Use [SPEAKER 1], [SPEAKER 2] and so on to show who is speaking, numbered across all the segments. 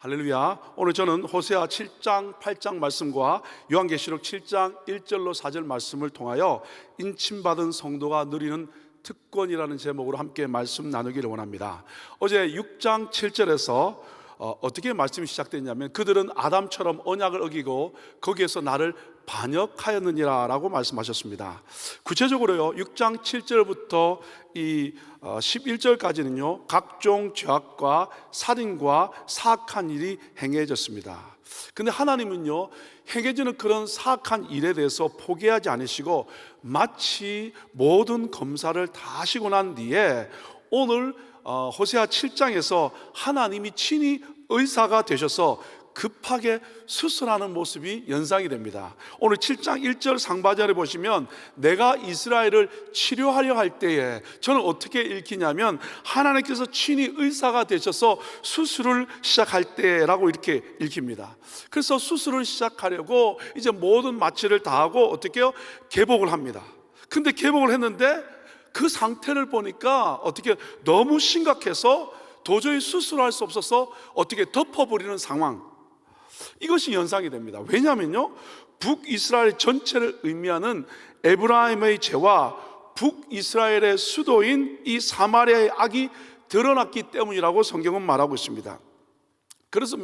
[SPEAKER 1] 할렐루야. 오늘 저는 호세아 7장 8장 말씀과 요한계시록 7장 1절로 4절 말씀을 통하여 인침받은 성도가 누리는 특권이라는 제목으로 함께 말씀 나누기를 원합니다. 어제 6장 7절에서 어떻게 말씀이 시작됐냐면 그들은 아담처럼 언약을 어기고 거기에서 나를 반역하였느니라 라고 말씀하셨습니다. 구체적으로요 6장 7절부터 이 11절까지는요 각종 죄악과 살인과 사악한 일이 행해졌습니다. 근데 하나님은요 행해지는 그런 사악한 일에 대해서 포기하지 않으시고 마치 모든 검사를 다 하시고 난 뒤에 오늘 호세아 7장에서 하나님이 친히 의사가 되셔서 급하게 수술하는 모습이 연상이 됩니다. 오늘 7장 1절 상반절에 보시면 내가 이스라엘을 치료하려 할 때에 저는 어떻게 읽히냐면 하나님께서 친히 의사가 되셔서 수술을 시작할 때라고 이렇게 읽힙니다. 그래서 수술을 시작하려고 이제 모든 마취를 다 하고 어떻게 해요? 개복을 합니다. 근데 개복을 했는데 그 상태를 보니까 어떻게 너무 심각해서 도저히 수술할 수 없어서 어떻게 덮어버리는 상황, 이것이 연상이 됩니다. 왜냐하면요 북이스라엘 전체를 의미하는 에브라임의 죄와 북이스라엘의 수도인 이 사마리아의 악이 드러났기 때문이라고 성경은 말하고 있습니다.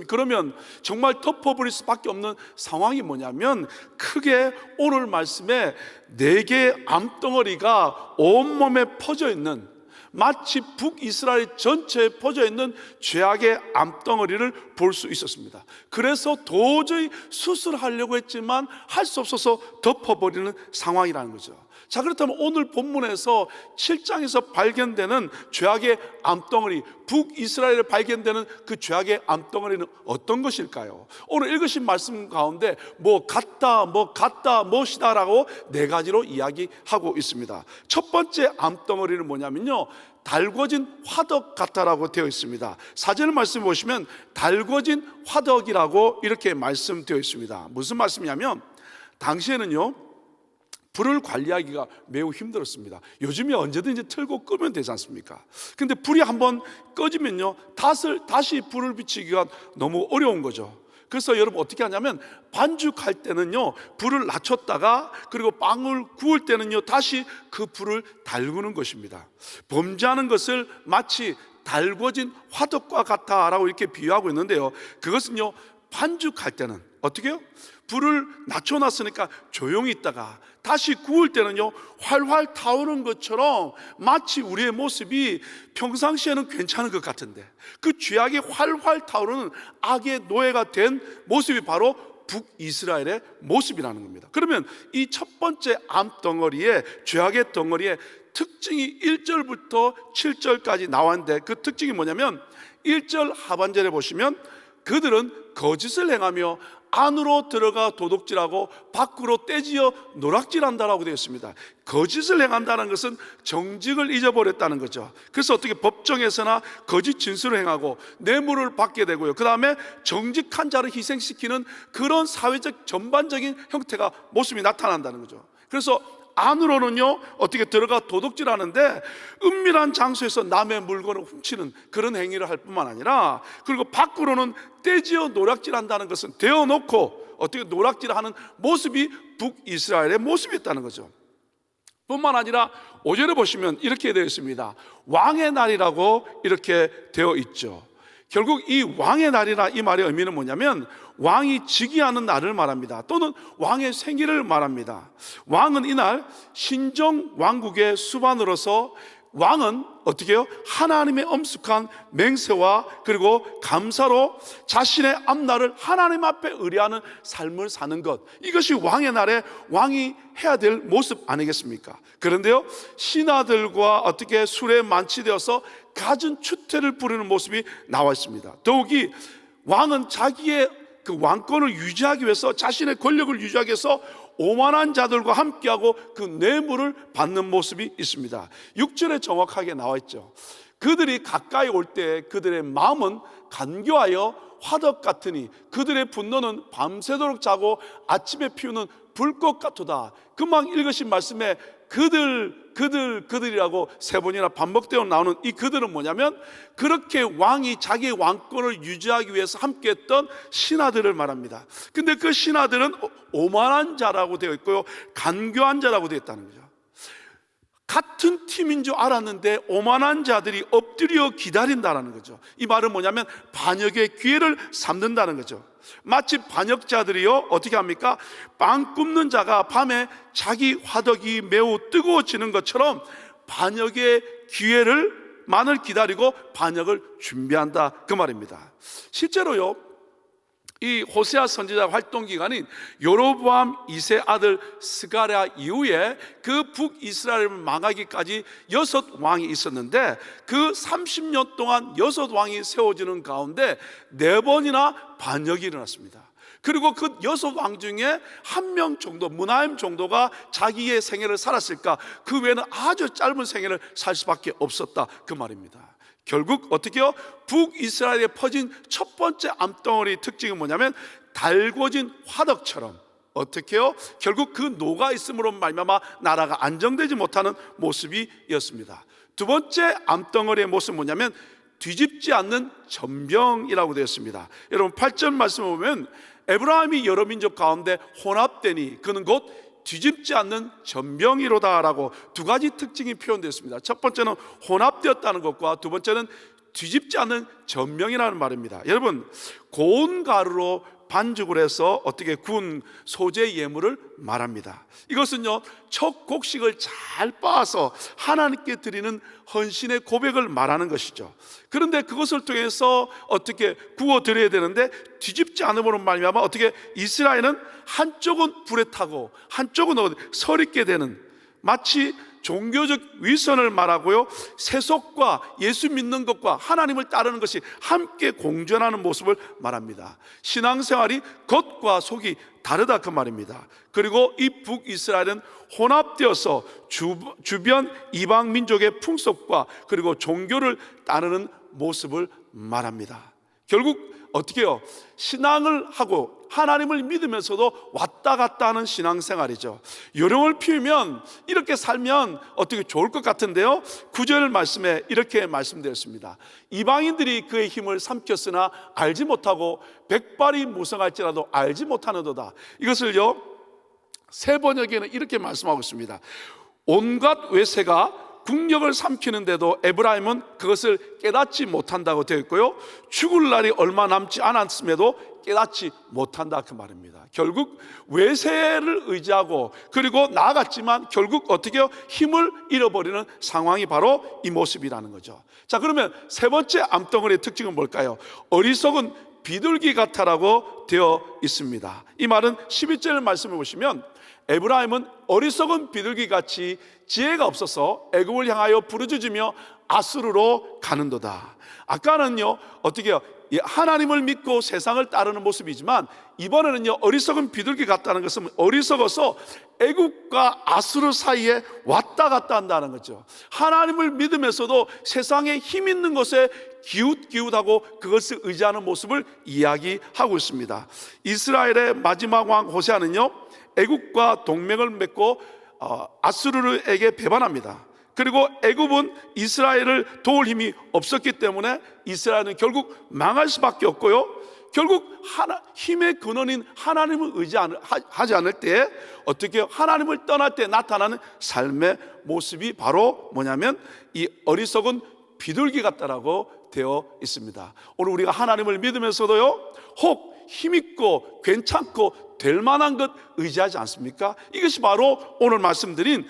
[SPEAKER 1] 그러면 정말 덮어버릴 수밖에 없는 상황이 뭐냐면 크게 오늘 말씀에 4개의 암덩어리가 온몸에 퍼져 있는, 마치 북이스라엘 전체에 퍼져 있는 죄악의 암덩어리를 볼 수 있었습니다. 그래서 도저히 수술하려고 했지만 할 수 없어서 덮어버리는 상황이라는 거죠. 자, 그렇다면 오늘 본문에서 7장에서 발견되는 죄악의 암덩어리, 북이스라엘에 발견되는 그 죄악의 암덩어리는 어떤 것일까요? 오늘 읽으신 말씀 가운데 같다, 무엇이다라고 4가지로 이야기하고 있습니다. 첫 번째 암덩어리는 뭐냐면요 달궈진 화덕 같다라고 되어 있습니다. 4절 말씀 보시면 달궈진 화덕이라고 이렇게 말씀되어 있습니다. 무슨 말씀이냐면 당시에는요 불을 관리하기가 매우 힘들었습니다. 요즘에 언제든지 틀고 끄면 되지 않습니까? 근데 불이 한번 꺼지면요 다시 불을 비추기가 너무 어려운 거죠. 그래서 여러분 어떻게 하냐면 반죽할 때는요 불을 낮췄다가 그리고 빵을 구울 때는요 다시 그 불을 달구는 것입니다. 범죄하는 것을 마치 달궈진 화덕과 같다라고 이렇게 비유하고 있는데요, 그것은요 반죽할 때는 어떻게 해요? 불을 낮춰놨으니까 조용히 있다가 다시 구울 때는요 활활 타오르는 것처럼 마치 우리의 모습이 평상시에는 괜찮은 것 같은데 그 죄악이 활활 타오르는 악의 노예가 된 모습이 바로 북이스라엘의 모습이라는 겁니다. 그러면 이 첫 번째 암덩어리의 죄악의 덩어리의 특징이 1절부터 7절까지 나왔는데 그 특징이 뭐냐면 1절 하반절에 보시면 그들은 거짓을 행하며 안으로 들어가 도둑질하고 밖으로 떼지어 노락질한다라고 되어 있습니다. 거짓을 행한다는 것은 정직을 잊어버렸다는 거죠. 그래서 어떻게 법정에서나 거짓 진술을 행하고 뇌물을 받게 되고요, 그 다음에 정직한 자를 희생시키는 그런 사회적 전반적인 형태가 모습이 나타난다는 거죠. 그래서 안으로는요 어떻게 들어가 도둑질하는데 은밀한 장소에서 남의 물건을 훔치는 그런 행위를 할 뿐만 아니라, 그리고 밖으로는 떼지어 노략질한다는 것은 데워놓고 어떻게 노략질하는 모습이 북이스라엘의 모습이었다는 거죠. 뿐만 아니라 5절에 보시면 이렇게 되어 있습니다. 왕의 날이라고 이렇게 되어 있죠. 결국 이 왕의 날이라 이 말의 의미는 뭐냐면 왕이 즉위하는 날을 말합니다. 또는 왕의 생일을 말합니다. 왕은 이날 신정 왕국의 수반으로서 왕은 어떻게 해요? 하나님의 엄숙한 맹세와 그리고 감사로 자신의 앞날을 하나님 앞에 의뢰하는 삶을 사는 것, 이것이 왕의 날에 왕이 해야 될 모습 아니겠습니까? 그런데요 신하들과 어떻게 술에 만취되어서 갖은 추태를 부리는 모습이 나와 있습니다. 더욱이 왕은 자기의 그 왕권을 유지하기 위해서, 자신의 권력을 유지하기 위해서 오만한 자들과 함께하고 그 뇌물을 받는 모습이 있습니다. 6절에 정확하게 나와 있죠. 그들이 가까이 올 때 그들의 마음은 간교하여 화덕 같으니 그들의 분노는 밤새도록 자고 아침에 피우는 불꽃 같도다. 금방 읽으신 말씀에 그들이라고 세 번이나 반복되어 나오는 이 그들은 뭐냐면, 그렇게 왕이 자기의 왕권을 유지하기 위해서 함께했던 신하들을 말합니다. 근데 그 신하들은 오만한 자라고 되어 있고요, 간교한 자라고 되어 있다는 거죠. 같은 팀인 줄 알았는데 오만한 자들이 엎드려 기다린다는 거죠. 이 말은 뭐냐면 반역의 기회를 삼는다는 거죠. 마치 반역자들이요, 어떻게 합니까? 빵 굽는 자가 밤에 자기 화덕이 매우 뜨거워지는 것처럼 반역의 기회를만을 기다리고 반역을 준비한다, 그 말입니다. 실제로요, 이 호세아 선지자 활동 기간인 여로보암 2세 아들 스가랴 이후에 그 북이스라엘을 망하기까지 6왕이 있었는데, 그 30년 동안 6왕이 세워지는 가운데 4번이나 반역이 일어났습니다. 그리고 그 6왕 중에 한 명 정도, 므나헴 정도가 자기의 생애를 살았을까? 그 외에는 아주 짧은 생애를 살 수밖에 없었다, 그 말입니다. 결국 어떻게요? 북이스라엘에 퍼진 첫 번째 암덩어리 특징은 뭐냐면 달궈진 화덕처럼, 어떻게요? 결국 그 녹아 있음으로 말미암아 나라가 안정되지 못하는 모습이었습니다. 두 번째 암덩어리의 모습은 뭐냐면 뒤집지 않는 전병이라고 되어 있습니다. 여러분 8절 말씀을 보면 에브라임이 여러 민족 가운데 혼합되니 그는 곧 뒤집지 않는 전병이로다라고 두 가지 특징이 표현되었습니다. 첫 번째는 혼합되었다는 것과 두 번째는 뒤집지 않는 전병이라는 말입니다. 여러분, 고운 가루로 반죽을 해서 어떻게 구운 소재 예물을 말합니다. 이것은요, 첫 곡식을 잘 빻아서 하나님께 드리는 헌신의 고백을 말하는 것이죠. 그런데 그것을 통해서 어떻게 구워 드려야 되는데 뒤집지 않음으로 말미암아 어떻게 이스라엘은 한쪽은 불에 타고 한쪽은 서리게 되는, 마치 종교적 위선을 말하고요, 세속과 예수 믿는 것과 하나님을 따르는 것이 함께 공존하는 모습을 말합니다. 신앙생활이 겉과 속이 다르다, 그 말입니다. 그리고 이 북이스라엘은 혼합되어서 주변 이방 민족의 풍속과 그리고 종교를 따르는 모습을 말합니다. 결국 어떻게 해요? 신앙을 하고 하나님을 믿으면서도 왔다 갔다 하는 신앙생활이죠. 요령을 피우면 이렇게 살면 어떻게 좋을 것 같은데요, 9절 말씀에 이렇게 말씀되었습니다. 이방인들이 그의 힘을 삼켰으나 알지 못하고 백발이 무성할지라도 알지 못하는도다. 이것을요, 세 번역에는 이렇게 말씀하고 있습니다. 온갖 외세가 국력을 삼키는데도 에브라임은 그것을 깨닫지 못한다고 되어 있고요, 죽을 날이 얼마 남지 않았음에도 깨닫지 못한다, 그 말입니다. 결국 외세를 의지하고 그리고 나아갔지만 결국 어떻게 해요? 힘을 잃어버리는 상황이 바로 이 모습이라는 거죠. 자, 그러면 세 번째 암덩어리의 특징은 뭘까요? 어리석은 비둘기 같아라고 되어 있습니다. 이 말은 11절 말씀을 보시면 에브라임은 어리석은 비둘기같이 지혜가 없어서 애굽을 향하여 부르짖으며 아수르로 가는도다. 아까는요, 어떻게 해요? 하나님을 믿고 세상을 따르는 모습이지만 이번에는요, 어리석은 비둘기 같다는 것은 어리석어서 애굽과 아수르 사이에 왔다 갔다 한다는 거죠. 하나님을 믿으면서도 세상에 힘 있는 것에 기웃기웃하고 그것을 의지하는 모습을 이야기하고 있습니다. 이스라엘의 마지막 왕 호세아는요, 애굽과 동맹을 맺고 아수르에게 배반합니다. 그리고 애굽은 이스라엘을 도울 힘이 없었기 때문에 이스라엘은 결국 망할 수밖에 없고요, 결국 힘의 근원인 하나님을 의지하지 않을 때 어떻게 하나님을 떠날 때 나타나는 삶의 모습이 바로 뭐냐면 이 어리석은 비둘기 같다라고 되어 있습니다. 오늘 우리가 하나님을 믿으면서도요, 혹 힘있고 괜찮고 될 만한 것 의지하지 않습니까? 이것이 바로 오늘 말씀드린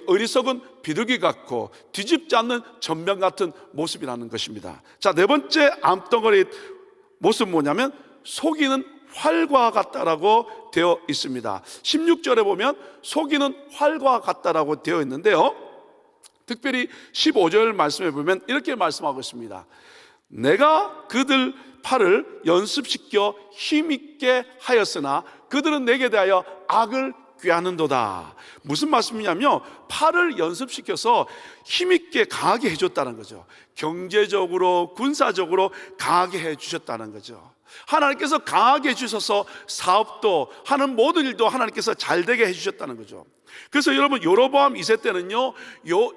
[SPEAKER 1] 어리석은 비둘기 같고 뒤집지 않는 전병 같은 모습이라는 것입니다. 자, 네 번째 암덩어리 모습은 뭐냐면 속이는 활과 같다라고 되어 있습니다. 16절에 보면 속이는 활과 같다라고 되어 있는데요, 특별히 15절 말씀에 보면 이렇게 말씀하고 있습니다. 내가 그들 팔을 연습시켜 힘있게 하였으나 그들은 내게 대하여 악을 꾀하는도다. 무슨 말씀이냐면 팔을 연습시켜서 힘있게 강하게 해줬다는 거죠. 경제적으로, 군사적으로 강하게 해 주셨다는 거죠. 하나님께서 강하게 해 주셔서 사업도 하는 모든 일도 하나님께서 잘 되게 해 주셨다는 거죠. 그래서 여러분, 여로보암 2세 때는요,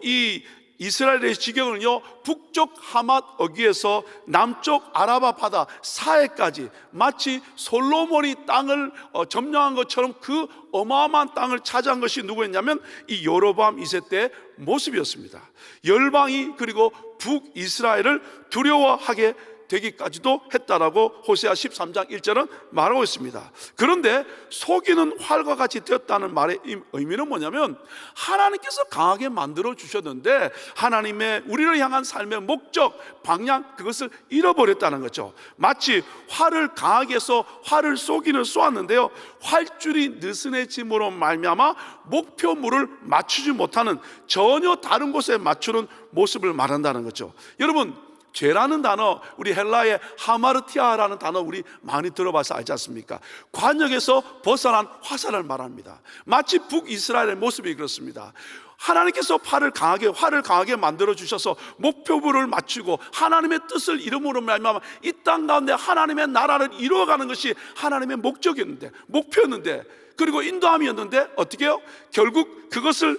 [SPEAKER 1] 이 이스라엘의 지경은요, 북쪽 하맛 어귀에서 남쪽 아라바 바다 사해까지 마치 솔로몬이 땅을 점령한 것처럼 그 어마어마한 땅을 차지한 것이 누구였냐면 이 여로보암 2세 때의 모습이었습니다. 열방이 그리고 북이스라엘을 두려워하게 되기까지도 했다라고 호세아 13장 1절은 말하고 있습니다. 그런데 속이는 활과 같이 되었다는 말의 의미는 뭐냐면, 하나님께서 강하게 만들어 주셨는데 하나님의 우리를 향한 삶의 목적, 방향, 그것을 잃어버렸다는 거죠. 마치 활을 강하게 해서 활을 쏘기는 쏘았는데요, 활줄이 느슨해짐으로 말미암아 목표물을 맞추지 못하는, 전혀 다른 곳에 맞추는 모습을 말한다는 거죠. 여러분, 죄라는 단어, 우리 헬라의 하마르티아라는 단어 우리 많이 들어봐서 알지 않습니까? 관역에서 벗어난 화살을 말합니다. 마치 북이스라엘의 모습이 그렇습니다. 하나님께서 활을 강하게 만들어 주셔서 목표물을 맞추고 하나님의 뜻을 이름으로 말미암아 이 땅 가운데 하나님의 나라를 이루어가는 것이 하나님의 목적이었는데, 목표였는데, 그리고 인도함이었는데 어떻게 해요? 결국 그것을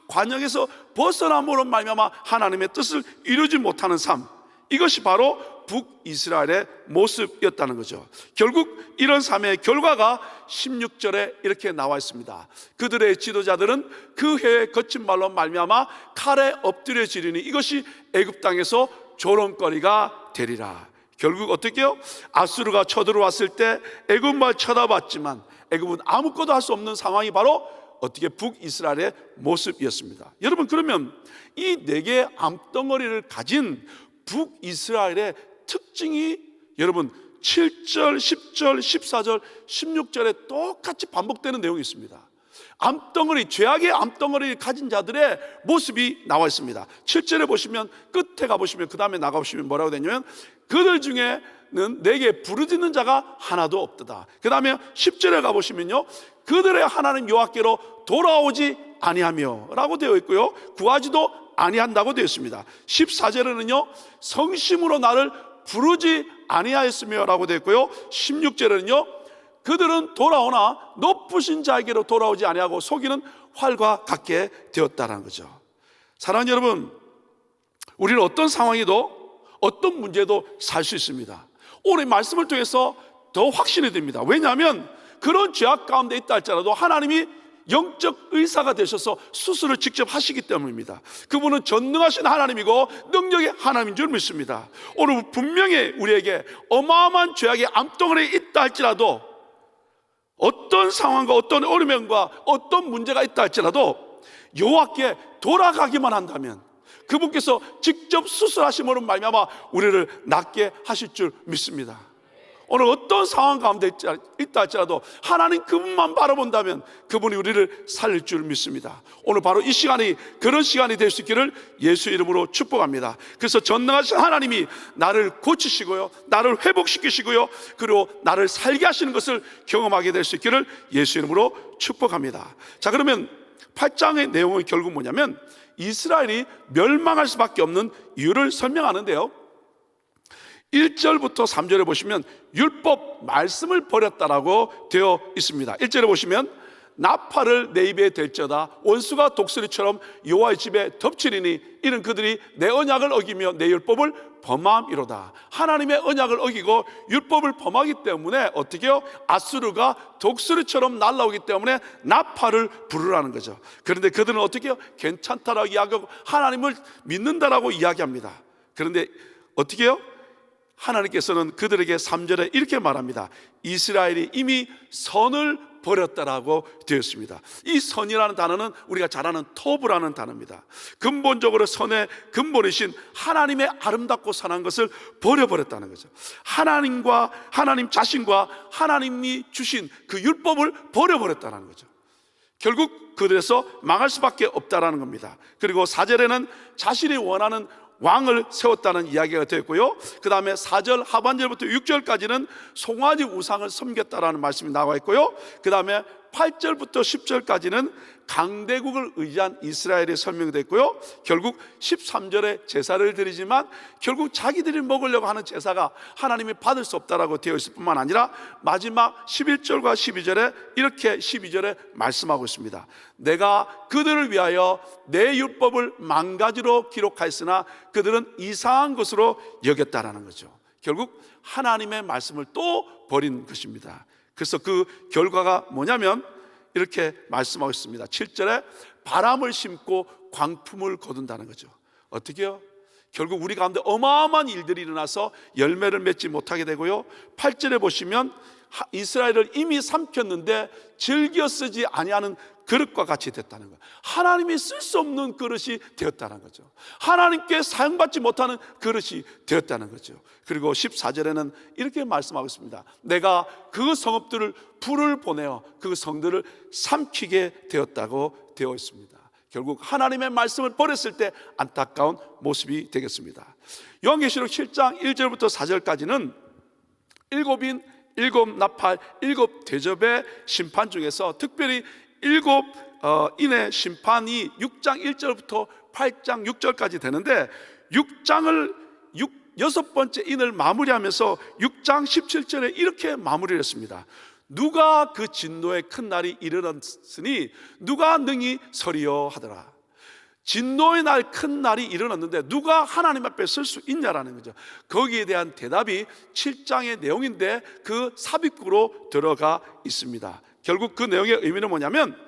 [SPEAKER 1] 관역에서 벗어남으로 말미암아 하나님의 뜻을 이루지 못하는 삶, 이것이 바로 북이스라엘의 모습이었다는 거죠. 결국 이런 삶의 결과가 16절에 이렇게 나와 있습니다. 그들의 지도자들은 그 해의 거친 말로 말미암아 칼에 엎드려지리니 이것이 애굽 땅에서 조롱거리가 되리라. 결국 어떻게 해요? 아수르가 쳐들어왔을 때 애굽만 쳐다봤지만 애굽은 아무것도 할 수 없는 상황이 바로 어떻게 북이스라엘의 모습이었습니다. 여러분, 그러면 이 네 개의 암덩어리를 가진 북이스라엘의 특징이 여러분 7절, 10절, 14절, 16절에 똑같이 반복되는 내용이 있습니다. 암덩어리, 죄악의 암덩어리를 가진 자들의 모습이 나와 있습니다. 7절에 보시면, 끝에 가보시면, 그 다음에 나가보시면 뭐라고 되냐면, 그들 중에는 내게 부르짖는 자가 하나도 없도다. 그 다음에 10절에 가보시면요, 그들의 하나님 여호와께로 돌아오지 아니하며 라고 되어 있고요, 구하지도 아니한다고 되어 있습니다. 14절에는요, 성심으로 나를 부르지 아니하였으며 라고 되어 있고요, 16절에는요, 그들은 돌아오나 높으신 자에게로 돌아오지 아니하고 속이는 활과 같게 되었다는 거죠. 사랑하는 여러분, 우리는 어떤 상황이도 어떤 문제도 살 수 있습니다. 오늘 말씀을 통해서 더 확신이 됩니다. 왜냐하면 그런 죄악 가운데 있다 할지라도 하나님이 영적 의사가 되셔서 수술을 직접 하시기 때문입니다. 그분은 전능하신 하나님이고 능력의 하나님인 줄 믿습니다. 오늘 분명히 우리에게 어마어마한 죄악의 암덩어리에 있다 할지라도, 어떤 상황과 어떤 어려움과 어떤 문제가 있다 할지라도 여호와께 돌아가기만 한다면 그분께서 직접 수술하심으로 말미암아 우리를 낫게 하실 줄 믿습니다. 오늘 어떤 상황 가운데 있다 할지라도 하나님 그분만 바라본다면 그분이 우리를 살릴 줄 믿습니다. 오늘 바로 이 시간이 그런 시간이 될 수 있기를 예수 이름으로 축복합니다. 그래서 전능하신 하나님이 나를 고치시고요, 나를 회복시키시고요, 그리고 나를 살게 하시는 것을 경험하게 될 수 있기를 예수 이름으로 축복합니다. 자, 그러면 8장의 내용은 결국 뭐냐면 이스라엘이 멸망할 수밖에 없는 이유를 설명하는데요, 1절부터 3절에 보시면 율법 말씀을 버렸다라고 되어 있습니다. 1절에 보시면 나팔을 내 입에 댈지어다 원수가 독수리처럼 여호와의 집에 덮치리니 이는 그들이 내 언약을 어기며 내 율법을 범함이로다. 하나님의 언약을 어기고 율법을 범하기 때문에 어떻게 해요? 아수르가 독수리처럼 날아오기 때문에 나팔을 부르라는 거죠. 그런데 그들은 어떻게 해요? 괜찮다라고 이야기하고 하나님을 믿는다라고 이야기합니다. 그런데 어떻게 해요? 하나님께서는 그들에게 3절에 이렇게 말합니다. 이스라엘이 이미 선을 버렸다라고 되어 있습니다. 이 선이라는 단어는 우리가 잘 아는 토브라는 단어입니다. 근본적으로 선의 근본이신 하나님의 아름답고 선한 것을 버려버렸다는 거죠. 하나님 자신과 하나님이 주신 그 율법을 버려버렸다는 거죠. 결국 그들에서 망할 수밖에 없다라는 겁니다. 그리고 4절에는 자신이 원하는 왕을 세웠다는 이야기가 되었고요, 그 다음에 4절 하반절부터 6절까지는 송아지 우상을 섬겼다라는 말씀이 나와 있고요, 그 다음에 8절부터 10절까지는 강대국을 의지한 이스라엘이 설명됐고요, 결국 13절에 제사를 드리지만 결국 자기들이 먹으려고 하는 제사가 하나님이 받을 수 없다라고 되어 있을 뿐만 아니라 마지막 11절과 12절에 이렇게 12절에 말씀하고 있습니다. 내가 그들을 위하여 내 율법을 만가지로 기록하였으나 그들은 이상한 것으로 여겼다라는 거죠. 결국 하나님의 말씀을 또 버린 것입니다. 그래서 그 결과가 뭐냐면 이렇게 말씀하고 있습니다. 7절에 바람을 심고 광풍을 거둔다는 거죠. 어떻게요? 결국 우리 가운데 어마어마한 일들이 일어나서 열매를 맺지 못하게 되고요, 8절에 보시면 이스라엘을 이미 삼켰는데 즐겨 쓰지 아니하는 그릇과 같이 됐다는 거예요. 하나님이 쓸 수 없는 그릇이 되었다는 거죠. 하나님께 사용받지 못하는 그릇이 되었다는 거죠. 그리고 14절에는 이렇게 말씀하고 있습니다. 내가 그 성읍들을 불을 보내어 그 성들을 삼키게 되었다고 되어 있습니다. 결국 하나님의 말씀을 버렸을 때 안타까운 모습이 되겠습니다. 요한계시록 7장 1절부터 4절까지는 일곱인, 일곱 나팔, 일곱 대접의 심판 중에서 특별히 일곱 인의 심판이 6장 1절부터 8장 6절까지 되는데 6장을 여섯 번째 인을 마무리하면서 6장 17절에 이렇게 마무리를 했습니다. 누가 그 진노의 큰 날이 일어났으니 누가 능히 서리요 하더라. 진노의 날 큰 날이 일어났는데 누가 하나님 앞에 설 수 있냐라는 거죠. 거기에 대한 대답이 7장의 내용인데 그 삽입구로 들어가 있습니다. 결국 그 내용의 의미는 뭐냐면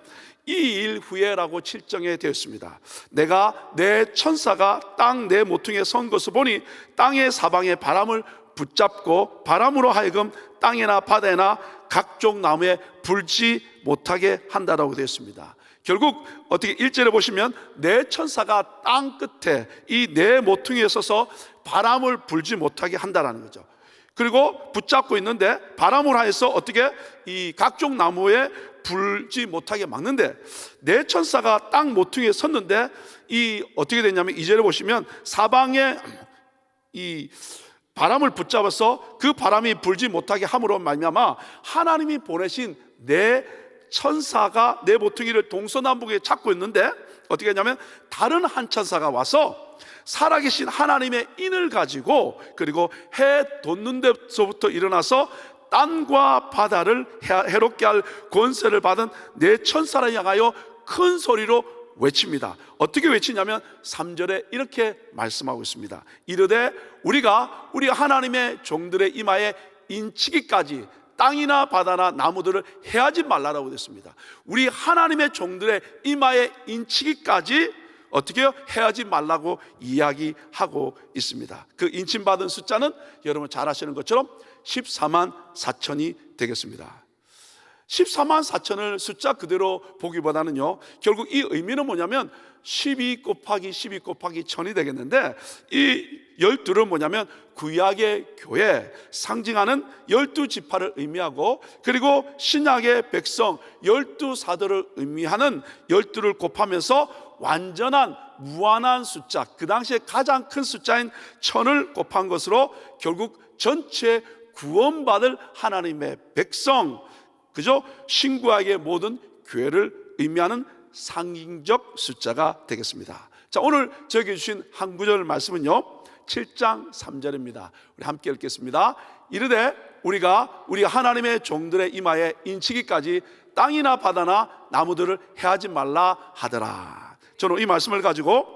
[SPEAKER 1] 이 일 후에라고 7장에 되어 있습니다. 내가 내 천사가 땅 내 모퉁이에 선 것을 보니 땅의 사방에 바람을 붙잡고 바람으로 하여금 땅이나 바다나 각종 나무에 불지 못하게 한다라고 되어 있습니다. 결국 어떻게 1절에 보시면 내 천사가 땅 끝에 이 내 모퉁이에 서서 바람을 불지 못하게 한다라는 거죠. 그리고 붙잡고 있는데 바람을 하여서 어떻게 이 각종 나무에 불지 못하게 막는데 내 천사가 땅 모퉁이에 섰는데 이 어떻게 됐냐면 2절에 보시면 사방에 이 바람을 붙잡아서 그 바람이 불지 못하게 함으로 말미암아 하나님이 보내신 내 천사가 내 모퉁이를 동서남북에 잡고 있는데 어떻게 했냐면 다른 한 천사가 와서 살아계신 하나님의 인을 가지고 그리고 해 돋는 데서부터 일어나서 땅과 바다를 해롭게 할 권세를 받은 내 천사를 향하여 큰 소리로 외칩니다. 어떻게 외치냐면 3절에 이렇게 말씀하고 있습니다. 이르되 우리가 우리 하나님의 종들의 이마에 인치기까지 땅이나 바다나 나무들을 해하지 말라라고 됐습니다. 우리 하나님의 종들의 이마에 인치기까지 어떻게 해요? 해하지 말라고 이야기하고 있습니다. 그 인침받은 숫자는 여러분 잘 아시는 것처럼 14만 4천이 되겠습니다. 14만 4천을 숫자 그대로 보기보다는요, 결국 이 의미는 뭐냐면 12 곱하기 12 곱하기 1000이 되겠는데 이 12는 뭐냐면 구약의 교회 상징하는 12지파를 의미하고 그리고 신약의 백성 12사도를 의미하는 12를 곱하면서 완전한 무한한 숫자, 그 당시에 가장 큰 숫자인 1000을 곱한 것으로 결국 전체 구원받을 하나님의 백성, 그죠? 신구약의 모든 교회를 의미하는 상징적 숫자가 되겠습니다. 자, 오늘 저에게 주신 한 구절 말씀은요 7장 3절입니다. 우리 함께 읽겠습니다. 이르되 우리가 우리 하나님의 종들의 이마에 인치기까지 땅이나 바다나 나무들을 해하지 말라 하더라. 저는 이 말씀을 가지고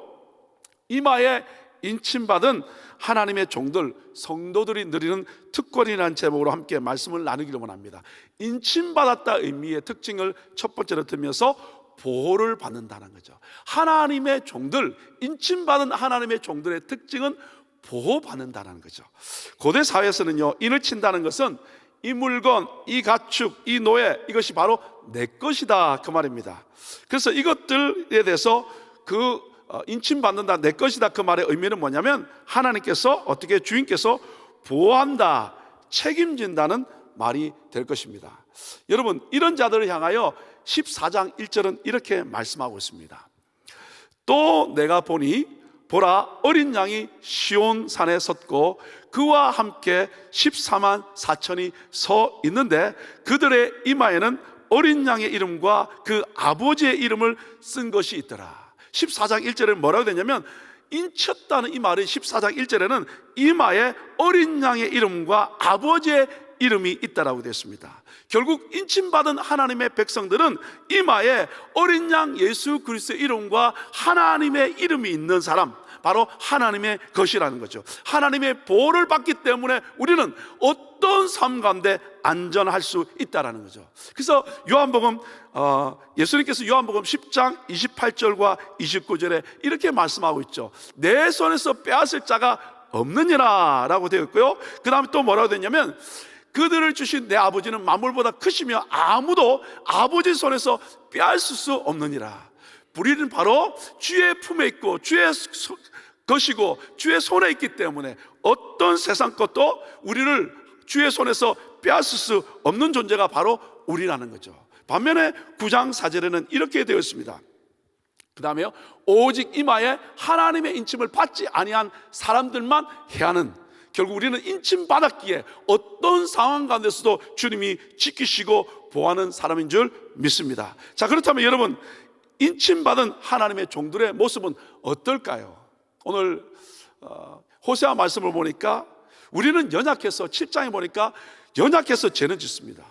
[SPEAKER 1] 이마에 인침받은 하나님의 종들, 성도들이 누리는 특권이라는 제목으로 함께 말씀을 나누기를 원합니다. 인침받았다 의미의 특징을 첫 번째로 들면서 보호를 받는다는 거죠. 하나님의 종들, 인침받은 하나님의 종들의 특징은 보호받는다는 거죠. 고대 사회에서는요, 인을 친다는 것은 이 물건, 이 가축, 이 노예, 이것이 바로 내 것이다 그 말입니다. 그래서 이것들에 대해서 그 인침받는다, 내 것이다 그 말의 의미는 뭐냐면 하나님께서 어떻게 주인께서 보호한다, 책임진다는 말이 될 것입니다. 여러분, 이런 자들을 향하여 14장 1절은 이렇게 말씀하고 있습니다. 또 내가 보니 보라, 어린 양이 시온 산에 섰고 그와 함께 14만 4천이 서 있는데 그들의 이마에는 어린 양의 이름과 그 아버지의 이름을 쓴 것이 있더라. 14장 1절에 뭐라고 되냐면, 인쳤다는 이 말이 14장 1절에는 이마에 어린 양의 이름과 아버지의 이름이 있다라고 되어 있습니다. 결국 인침받은 하나님의 백성들은 이마에 어린 양 예수 그리스도의 이름과 하나님의 이름이 있는 사람, 바로 하나님의 것이라는 거죠. 하나님의 보호를 받기 때문에 우리는 어떤 삶 가운데 안전할 수 있다라는 거죠. 그래서 요한복음, 예수님께서 요한복음 10장 28절과 29절에 이렇게 말씀하고 있죠. 내 손에서 빼앗을 자가 없느니라 라고 되어 있고요. 그 다음에 또 뭐라고 되냐면, 그들을 주신 내 아버지는 만물보다 크시며 아무도 아버지 손에서 빼앗을 수 없느니라. 우리는 바로 주의 품에 있고 주의 것이고 주의 손에 있기 때문에 어떤 세상 것도 우리를 주의 손에서 빼앗을 수 없는 존재가 바로 우리라는 거죠. 반면에 9장 4절에는 이렇게 되어 있습니다. 그 다음에요, 오직 이마에 하나님의 인침을 받지 아니한 사람들만 해하는, 결국 우리는 인침 받았기에 어떤 상황 가운데서도 주님이 지키시고 보호하는 사람인 줄 믿습니다. 자, 그렇다면 여러분, 인침받은 하나님의 종들의 모습은 어떨까요? 오늘 호세아 말씀을 보니까 우리는 연약해서, 7장에 보니까 연약해서 죄는 짓습니다.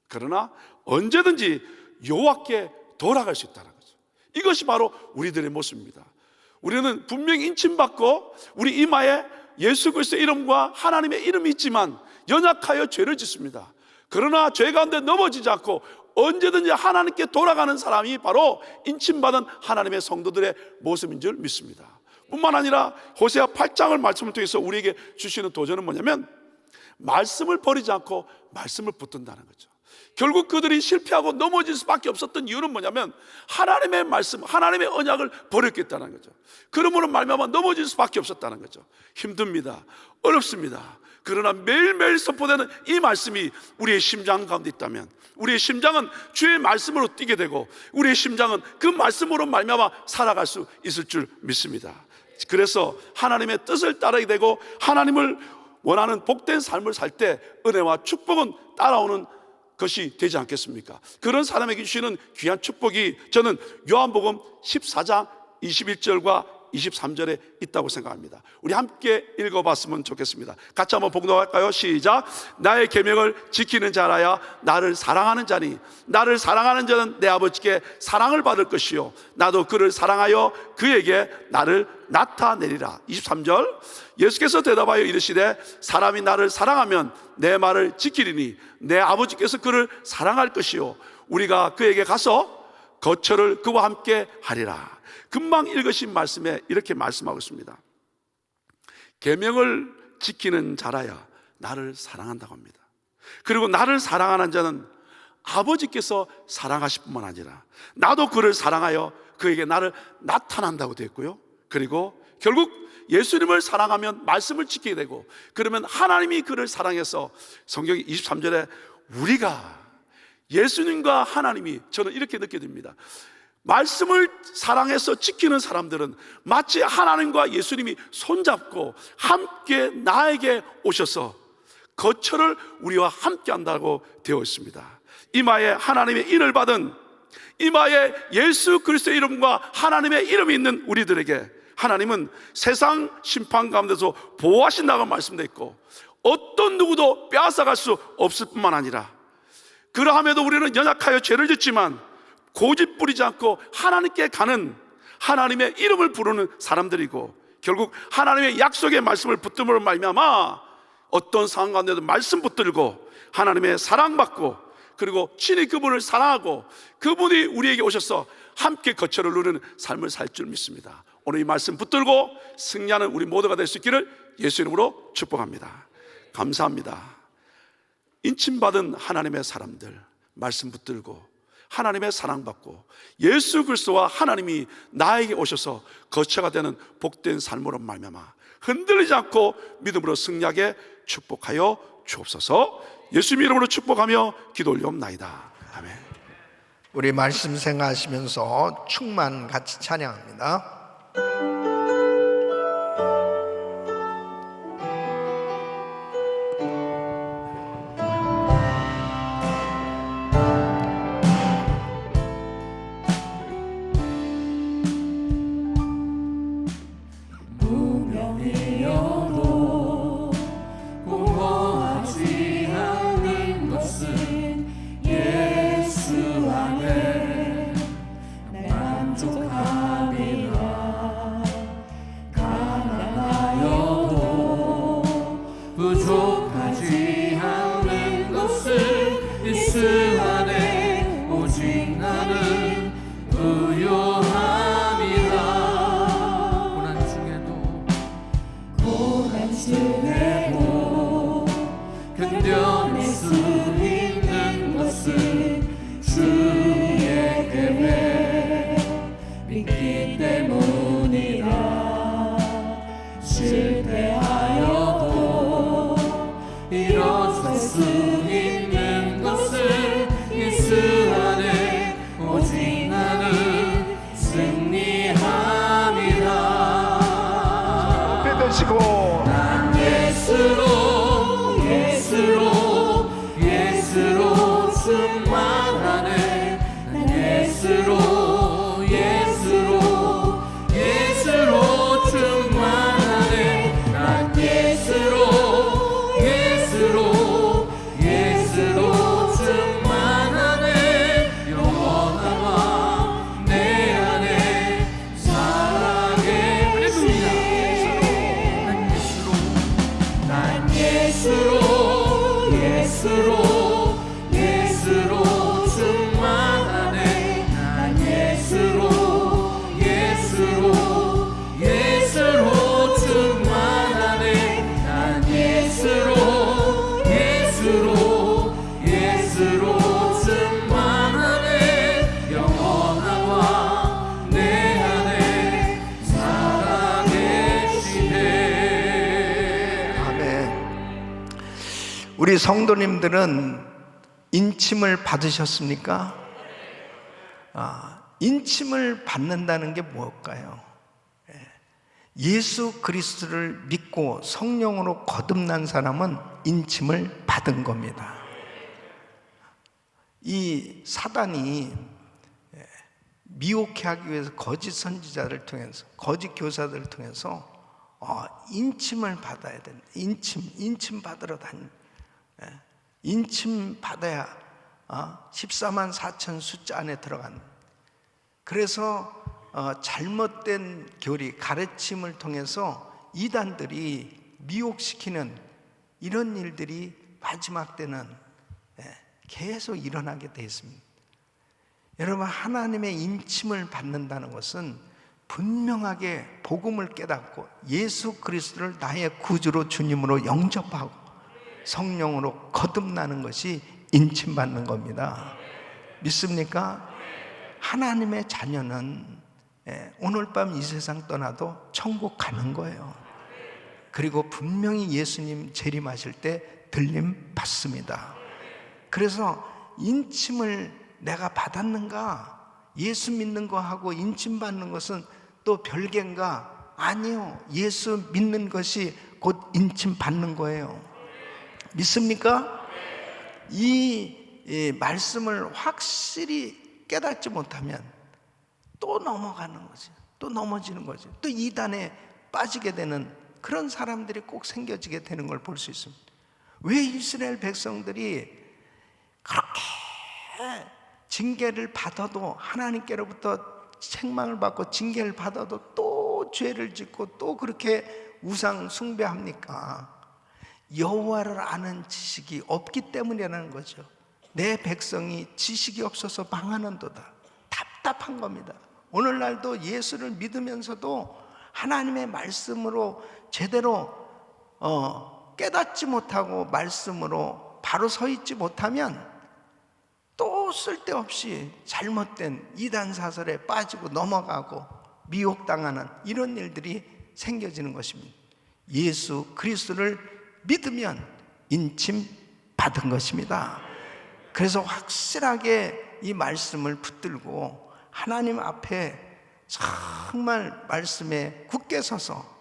[SPEAKER 1] 그러나 언제든지 여호와께 돌아갈 수 있다는 거죠. 이것이 바로 우리들의 모습입니다. 우리는 분명히 인침받고 우리 이마에 예수 그리스도의 이름과 하나님의 이름이 있지만 연약하여 죄를 짓습니다. 그러나 죄 가운데 넘어지지 않고 언제든지 하나님께 돌아가는 사람이 바로 인침받은 하나님의 성도들의 모습인 줄 믿습니다. 뿐만 아니라 호세아 8장을 말씀을 통해서 우리에게 주시는 도전은 뭐냐면, 말씀을 버리지 않고 말씀을 붙든다는 거죠. 결국 그들이 실패하고 넘어질 수밖에 없었던 이유는 뭐냐면, 하나님의 말씀, 하나님의 언약을 버렸겠다는 거죠. 그러므로 말미암아 넘어질 수밖에 없었다는 거죠. 힘듭니다. 어렵습니다. 그러나 매일매일 선포되는 이 말씀이 우리의 심장 가운데 있다면, 우리의 심장은 주의 말씀으로 뛰게 되고 우리의 심장은 그 말씀으로 말미암아 살아갈 수 있을 줄 믿습니다. 그래서 하나님의 뜻을 따르게 되고 하나님을 원하는 복된 삶을 살 때 은혜와 축복은 따라오는 것이 되지 않겠습니까? 그런 사람에게 주시는 귀한 축복이 저는 요한복음 14장 21절과 23절에 있다고 생각합니다. 우리 함께 읽어봤으면 좋겠습니다. 같이 한번 봉독할까요? 시작. 나의 계명을 지키는 자라야 나를 사랑하는 자니 나를 사랑하는 자는 내 아버지께 사랑을 받을 것이요 나도 그를 사랑하여 그에게 나를 나타내리라. 23절. 예수께서 대답하여 이르시되 사람이 나를 사랑하면 내 말을 지키리니 내 아버지께서 그를 사랑할 것이요 우리가 그에게 가서 거처를 그와 함께 하리라. 금방 읽으신 말씀에 이렇게 말씀하고 있습니다. 계명을 지키는 자라야 나를 사랑한다고 합니다. 그리고 나를 사랑하는 자는 아버지께서 사랑하실 뿐만 아니라 나도 그를 사랑하여 그에게 나를 나타난다고 되어 있고요. 그리고 결국 예수님을 사랑하면 말씀을 지키게 되고, 그러면 하나님이 그를 사랑해서 성경 23절에 우리가 예수님과 하나님이, 저는 이렇게 느껴집니다. 말씀을 사랑해서 지키는 사람들은 마치 하나님과 예수님이 손잡고 함께 나에게 오셔서 거처를 우리와 함께 한다고 되어 있습니다. 이마에 하나님의 인을 받은, 이마에 예수 그리스도의 이름과 하나님의 이름이 있는 우리들에게 하나님은 세상 심판 가운데서 보호하신다고 말씀되어 있고 어떤 누구도 빼앗아갈 수 없을 뿐만 아니라, 그러함에도 우리는 연약하여 죄를 짓지만 고집 부리지 않고 하나님께 가는, 하나님의 이름을 부르는 사람들이고, 결국 하나님의 약속의 말씀을 붙들므로 말미암아 어떤 상황 가운데도 말씀 붙들고 하나님의 사랑받고, 그리고 친히 그분을 사랑하고 그분이 우리에게 오셔서 함께 거처를 누리는 삶을 살 줄 믿습니다. 오늘 이 말씀 붙들고 승리하는 우리 모두가 될 수 있기를 예수 이름으로 축복합니다. 감사합니다. 인침받은 하나님의 사람들, 말씀 붙들고 하나님의 사랑받고 예수 그리스도와 하나님이 나에게 오셔서 거처가 되는 복된 삶으로 말미암아 흔들리지 않고 믿음으로 승리하게 축복하여 주옵소서. 예수님 이름으로 축복하며 기도 올리옵나이다. 아멘.
[SPEAKER 2] 우리 말씀 생각하시면서 충만 같이 찬양합니다.
[SPEAKER 3] 예수 안에 오직 나는 부요함이라. 고난 중에도 견뎌낼 수 있는 것은 주의 계획 믿기 때문이라. 실패하여도 일어설 수 있는 것은 예수 안에 오직 나는 승리함이라.
[SPEAKER 2] 되시고
[SPEAKER 3] 난 예수로 충만하네. 난 예수로 충만하네. 난 예수로 충만하네. 영원한 왕 내 안에 살아계시네. 난 예수로 충만하네. 난 예수로 충만하네. 난 예수로 충만하네. 영원한 왕 내 안에 살아계시네.
[SPEAKER 2] 아멘. 우리 성도님들은 인침을 받으셨습니까? 인침을 받는다는 게 뭘까요? 예수 그리스도를 믿고 성령으로 거듭난 사람은 인침을 받은 겁니다. 이 사단이 미혹해 하기 위해서 거짓 선지자를 통해서, 거짓 교사들을 통해서 인침을 받아야 된다. 인침 받으러 다니. 인침 받아야 14만 4천 숫자 안에 들어간다. 그래서 잘못된 교리, 가르침을 통해서 이단들이 미혹시키는 이런 일들이 마지막 때는 계속 일어나게 되어 있습니다. 여러분, 하나님의 인침을 받는다는 것은 분명하게 복음을 깨닫고 예수 그리스도를 나의 구주로 주님으로 영접하고 성령으로 거듭나는 것이 인침받는 겁니다. 믿습니까? 하나님의 자녀는 오늘 밤 이 세상 떠나도 천국 가는 거예요. 그리고 분명히 예수님 재림하실 때 들림 받습니다. 그래서 인침을 내가 받았는가? 예수 믿는 거하고 인침 받는 것은 또 별개인가? 아니요. 예수 믿는 것이 곧 인침 받는 거예요. 믿습니까? 이 말씀을 확실히 깨닫지 못하면 또 넘어가는 거지. 또 넘어지는 거지. 또 이단에 빠지게 되는 그런 사람들이 꼭 생겨지게 되는 걸 볼 수 있습니다. 왜 이스라엘 백성들이 그렇게 징계를 받아도, 하나님께로부터 책망을 받고 징계를 받아도 또 죄를 짓고 또 그렇게 우상 숭배합니까? 여호와를 아는 지식이 없기 때문이라는 거죠. 내 백성이 지식이 없어서 망하는도다. 답답한 겁니다. 오늘날도 예수를 믿으면서도 하나님의 말씀으로 제대로 깨닫지 못하고 말씀으로 바로 서 있지 못하면 또 쓸데없이 잘못된 이단 사설에 빠지고 넘어가고 미혹당하는 이런 일들이 생겨지는 것입니다. 예수 그리스도를 믿으면 인침 받은 것입니다. 그래서 확실하게 이 말씀을 붙들고 하나님 앞에 정말 말씀에 굳게 서서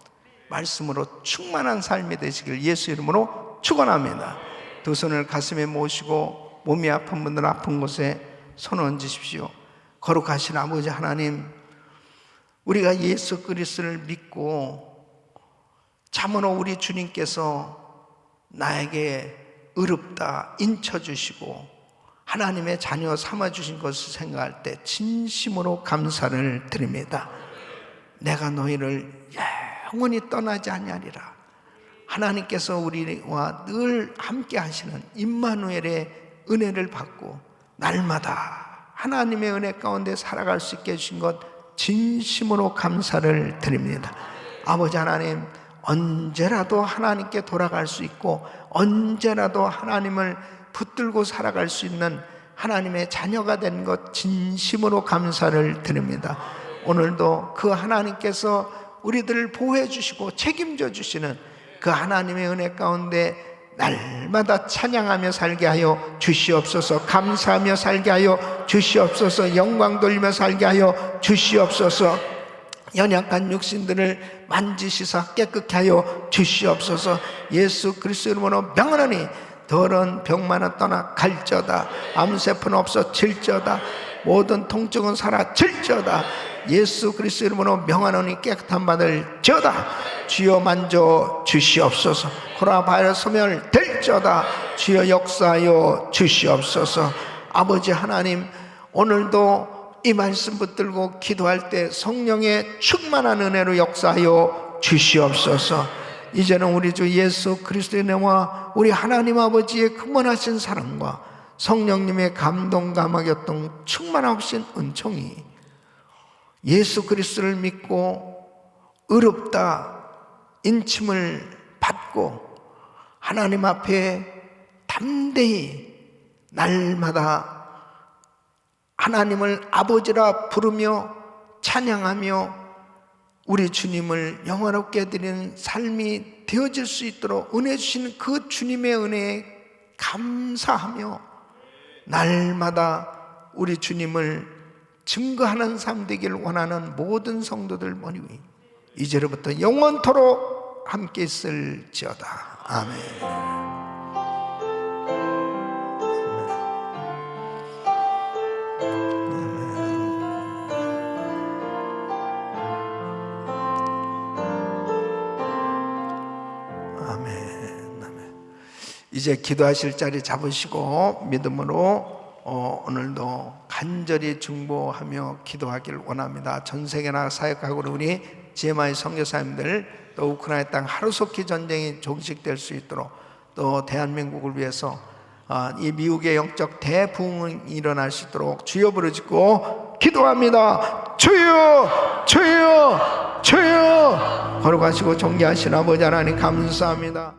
[SPEAKER 2] 말씀으로 충만한 삶이 되시길 예수 이름으로 축원합니다. 두 손을 가슴에 모시고 몸이 아픈 분들 아픈 곳에 손 얹으십시오. 거룩하신 아버지 하나님, 우리가 예수 그리스도를 믿고 참으로 우리 주님께서 나에게 의롭다 인쳐주시고 하나님의 자녀 삼아주신 것을 생각할 때 진심으로 감사를 드립니다. 내가 너희를 영원히 떠나지 아니하리라. 하나님께서 우리와 늘 함께 하시는 임마누엘의 은혜를 받고 날마다 하나님의 은혜 가운데 살아갈 수 있게 해주신 것 진심으로 감사를 드립니다. 아버지 하나님, 언제라도 하나님께 돌아갈 수 있고 언제라도 하나님을 붙들고 살아갈 수 있는 하나님의 자녀가 된 것 진심으로 감사를 드립니다. 오늘도 그 하나님께서 우리들을 보호해 주시고 책임져 주시는 그 하나님의 은혜 가운데 날마다 찬양하며 살게 하여 주시옵소서. 감사하며 살게 하여 주시옵소서. 영광 돌리며 살게 하여 주시옵소서. 연약한 육신들을 만지시사 깨끗게 하여 주시옵소서. 예수 그리스도 이름으로 명하노니 더러운 병만은 떠나 갈저다. 암세포는 없어질저다. 모든 통증은 사라질저다. 예수 그리스도 이름으로 명하노니 깨끗한 받을 저다. 주여 만져 주시옵소서. 코로나 바이러스 소멸될저다. 주여 역사하여 주시옵소서. 아버지 하나님, 오늘도 이 말씀 붙들고 기도할 때 성령의 충만한 은혜로 역사하여 주시옵소서. 이제는 우리 주 예수 그리스도의 은혜와 우리 하나님 아버지의 근원하신 사랑과 성령님의 감동 감화교통 충만하신 은총이 예수 그리스도를 믿고 의롭다 인침을 받고 하나님 앞에 담대히 날마다 하나님을 아버지라 부르며 찬양하며 우리 주님을 영화롭게 드리는 삶이 되어질 수 있도록 은혜 주시는 그 주님의 은혜에 감사하며 날마다 우리 주님을 증거하는 삶 되기를 원하는 모든 성도들 머리 위 이제로부터 영원토록 함께 있을지어다. 아멘. 이제 기도하실 자리 잡으시고 믿음으로 오늘도 간절히 중보하며 기도하기를 원합니다. 전 세계 나가 사역하고 우리 GMI 선교사님들 또 우크라이나 땅 하루속히 전쟁이 종식될 수 있도록 또 대한민국을 위해서 이 미국의 영적 대부흥이 일어날 수 있도록 주여 부르짖고 기도합니다. 주여 주여 주여. 걸어가시고 존귀하신 아버지 하나님 감사합니다.